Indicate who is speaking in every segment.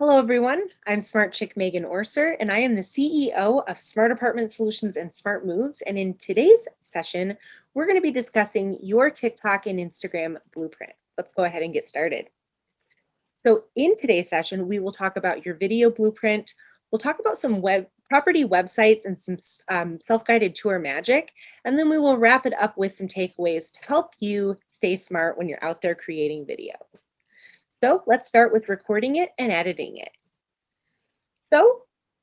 Speaker 1: Hello, everyone. I'm Smart Chick Megan Orser, and I am the CEO of Smart Apartment Solutions and Smart Moves. And in today's session, we're going to be discussing your TikTok and Instagram blueprint. Let's go ahead and get started. So in today's session, we will talk about your video blueprint. We'll talk about some property websites and some self-guided tour magic. And then we will wrap it up with some takeaways to help you stay smart when you're out there creating video. So let's start with recording it and editing it. So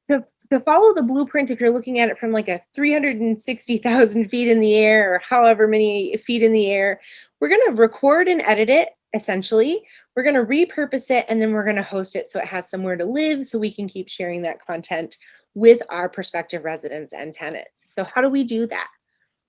Speaker 1: to follow the blueprint, if you're looking at it from like a 360,000 feet in the air or however many feet in the air, we're going to record and edit it. Essentially, we're going to repurpose it, and then we're going to host it so it has somewhere to live so we can keep sharing that content with our prospective residents and tenants. So how do we do that?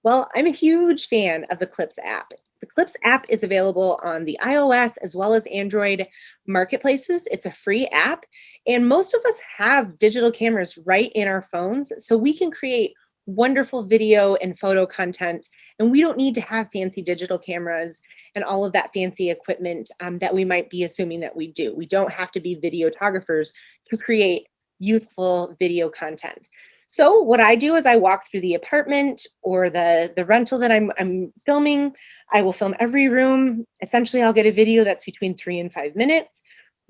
Speaker 1: Well, I'm a huge fan of the Clips app. The Clips app is available on the iOS as well as Android marketplaces. It's a free app, and most of us have digital cameras right in our phones, so we can create wonderful video and photo content, and we don't need to have fancy digital cameras and all of that fancy equipment that we might be assuming that we do. We don't have to be videographers to create useful video content. So what I do is I walk through the apartment or the rental that I'm filming. I will film every room. Essentially, I'll get a video that's between 3 and 5 minutes.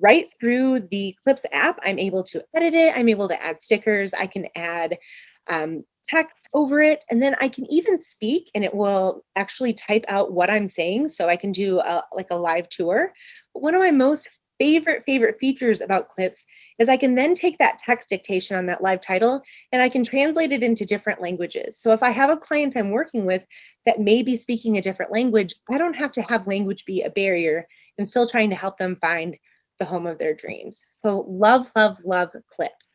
Speaker 1: Right through the Clips app, I'm able to edit it. I'm able to add stickers. I can add text over it, and then I can even speak, and it will actually type out what I'm saying, so I can do like a live tour. But one of my most favorite features about Clips is I can then take that text dictation on that live title and I can translate it into different languages. So if I have a client I'm working with that may be speaking a different language, I don't have to have language be a barrier and still trying to help them find the home of their dreams. So love Clips.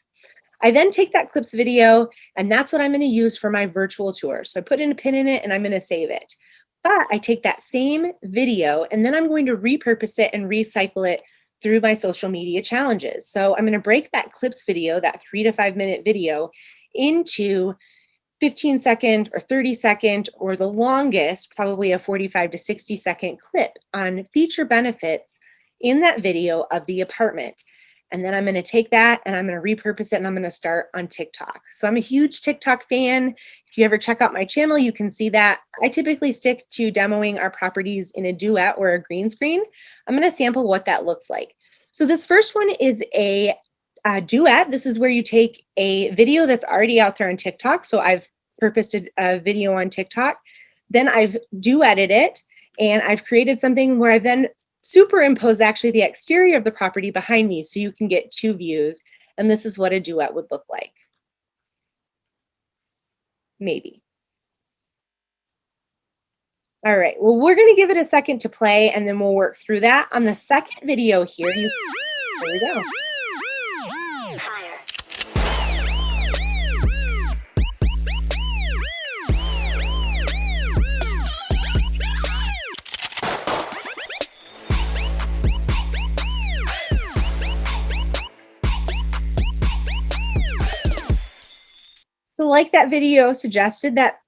Speaker 1: I then take that Clips video, and that's what I'm going to use for my virtual tour. So I put in a pin in it and I'm going to save it. But I take that same video and then I'm going to repurpose it and recycle it through my social media challenges. So I'm going to break that Clips video, that 3 to 5 minute video, into 15-second or 30-second, or the longest, probably a 45 to 60-second clip on feature benefits in that video of the apartment. And then I'm going to take that and I'm going to repurpose it and I'm going to start on TikTok. So I'm a huge TikTok fan. If you ever check out my channel, you can see that I typically stick to demoing our properties in a duet or a green screen. I'm going to sample what that looks like. So this first one is a duet. This is where you take a video that's already out there on TikTok. So I've purposed a video on TikTok. Then I've duetted it and I've created something where I then superimpose actually the exterior of the property behind me so you can get 2 views. And this is what a duet would look like. Maybe. All right, well, we're going to give it a second to play and then we'll work through that. On the second video here, there we go. So like that video suggested, that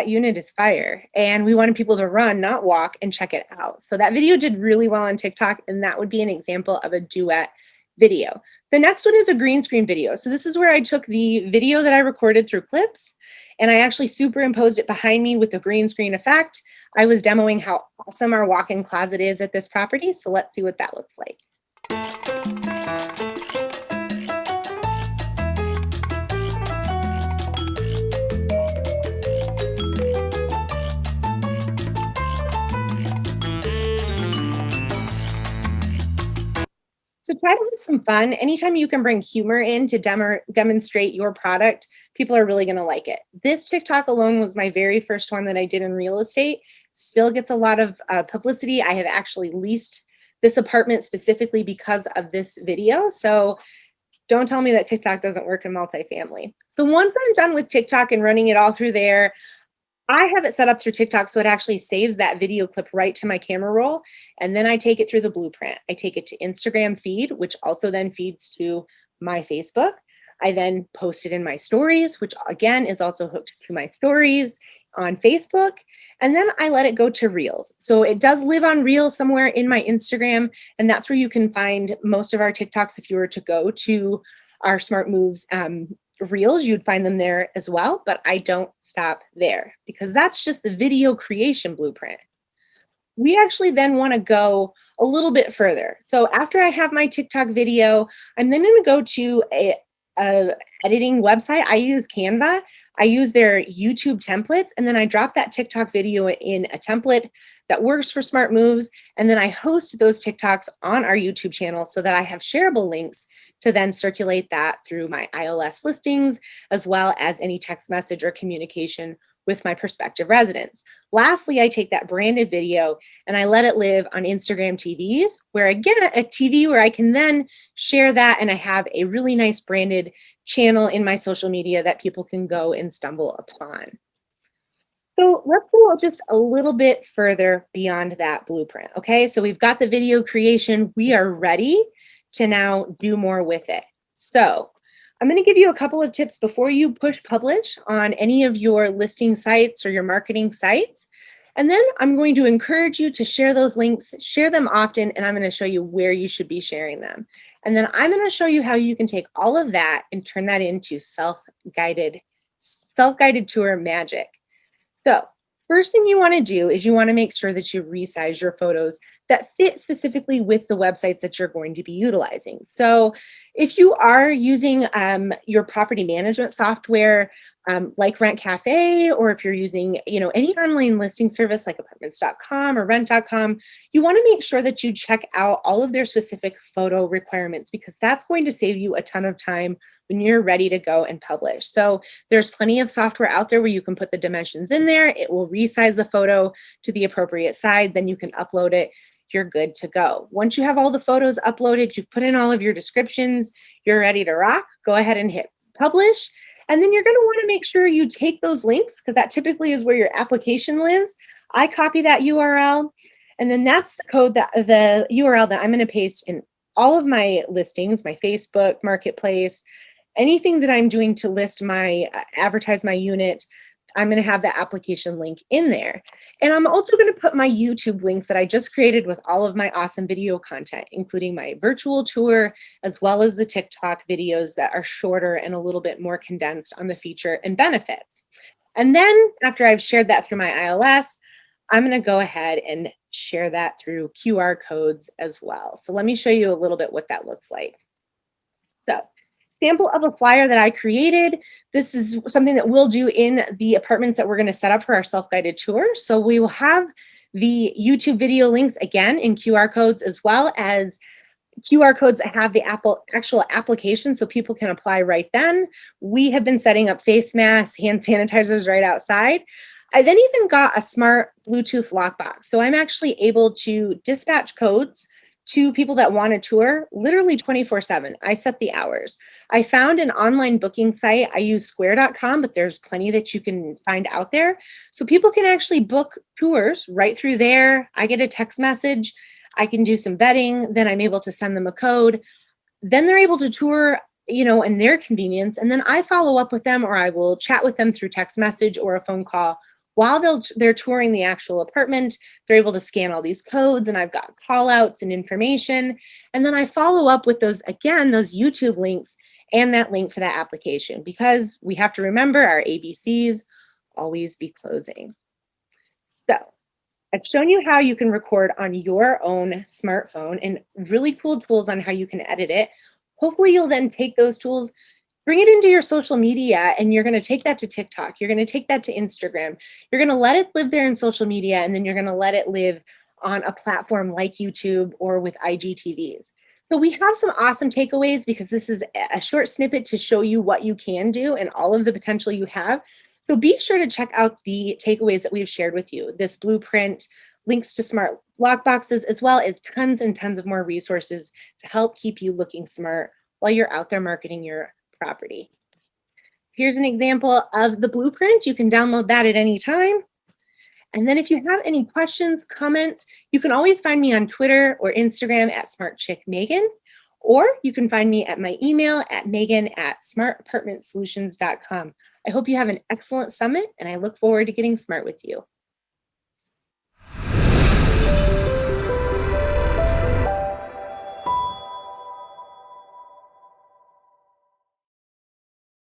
Speaker 1: unit is fire and we wanted people to run, not walk, and check it out. So that video did really well on TikTok, and that would be an example of a duet video. The next one is a green screen video. So this is where I took the video that I recorded through Clips and I actually superimposed it behind me with a green screen effect. I was demoing how awesome our walk-in closet is at this property. So let's see what that looks like. So try to have some fun. Anytime you can bring humor in to demonstrate your product, people are really going to like it. This TikTok alone was my very first one that I did in real estate. Still gets a lot of publicity. I have actually leased this apartment specifically because of this video. So don't tell me that TikTok doesn't work in multifamily. So once I'm done with TikTok and running it all through there, I have it set up through TikTok so it actually saves that video clip right to my camera roll. And then I take it through the blueprint. I take it to Instagram feed, which also then feeds to my Facebook. I then post it in my stories, which again is also hooked to my stories. on Facebook, and then I let it go to Reels. So it does live on Reels somewhere in my Instagram, and that's where you can find most of our TikToks. If you were to go to our Smart Moves Reels, you'd find them there as well, but I don't stop there because that's just the video creation blueprint. We actually then want to go a little bit further. So after I have my TikTok video, I'm then going to go to a editing website. I use Canva. I use their YouTube templates, and then I drop that TikTok video in a template that works for Smart Moves. And then I host those TikToks on our YouTube channel so that I have shareable links to then circulate that through my ILS listings, as well as any text message or communication with my prospective residents. Lastly, I take that branded video and I let it live on Instagram TVs, where again, a TV where I can then share that, and I have a really nice branded channel in my social media that people can go and stumble upon. So let's go just a little bit further beyond that blueprint. Okay, so we've got the video creation. We are ready to now do more with it. So I'm going to give you a couple of tips before you push publish on any of your listing sites or your marketing sites. And then I'm going to encourage you to share those links, share them often, and I'm going to show you where you should be sharing them. And then I'm going to show you how you can take all of that and turn that into self-guided tour magic. So first thing you want to do is you want to make sure that you resize your photos that fit specifically with the websites that you're going to be utilizing. So if you are using your property management software like Rent Cafe, or if you're using any online listing service like apartments.com or rent.com, you want to make sure that you check out all of their specific photo requirements, because that's going to save you a ton of time when you're ready to go and publish. So there's plenty of software out there where you can put the dimensions in there. It will resize the photo to the appropriate size. Then you can upload it. You're good to go. Once you have all the photos uploaded, you've put in all of your descriptions, you're ready to rock, go ahead and hit publish. And then you're going to want to make sure you take those links, because that typically is where your application lives. I copy that URL, and then that's the code, that the URL that I'm going to paste in all of my listings, my Facebook marketplace, anything that I'm doing to list my advertise my unit. I'm going to have the application link in there. And I'm also going to put my YouTube link that I just created with all of my awesome video content, including my virtual tour, as well as the TikTok videos that are shorter and a little bit more condensed on the feature and benefits. And then after I've shared that through my ILS, I'm going to go ahead and share that through QR codes as well. So let me show you a little bit what that looks like. So sample of a flyer that I created. This is something that we'll do in the apartments that we're going to set up for our self-guided tour. So we will have the YouTube video links again in QR codes, as well as QR codes that have the actual application so people can apply right then. We have been setting up face masks, hand sanitizers right outside. I then even got a smart Bluetooth lockbox. So I'm actually able to dispatch codes to people that want a tour literally 24/7. I set the hours. I found an online booking site. I use square.com, but there's plenty that you can find out there. So people can actually book tours right through there. I get a text message. I can do some vetting. Then I'm able to send them a code. Then they're able to tour, in their convenience. And then I follow up with them, or I will chat with them through text message or a phone call. While they're touring the actual apartment, they're able to scan all these codes, and I've got call outs and information. And then I follow up with those YouTube links and that link for that application, because we have to remember our ABCs, always be closing. So I've shown you how you can record on your own smartphone and really cool tools on how you can edit it. Hopefully you'll then take those tools, bring it into your social media, and you're going to take that to TikTok. You're going to take that to Instagram. You're going to let it live there in social media, and then you're going to let it live on a platform like YouTube or with IGTVs. So we have some awesome takeaways, because this is a short snippet to show you what you can do and all of the potential you have. So be sure to check out the takeaways that we've shared with you. This blueprint, links to smart lock boxes, as well as tons and tons of more resources to help keep you looking smart while you're out there marketing your property. Here's an example of the blueprint. You can download that at any time. And then if you have any questions, comments, you can always find me on Twitter or Instagram at smartchickmegan, or you can find me at my email at megan@smartapartmentsolutions.com. I hope you have an excellent summit, and I look forward to getting smart with you.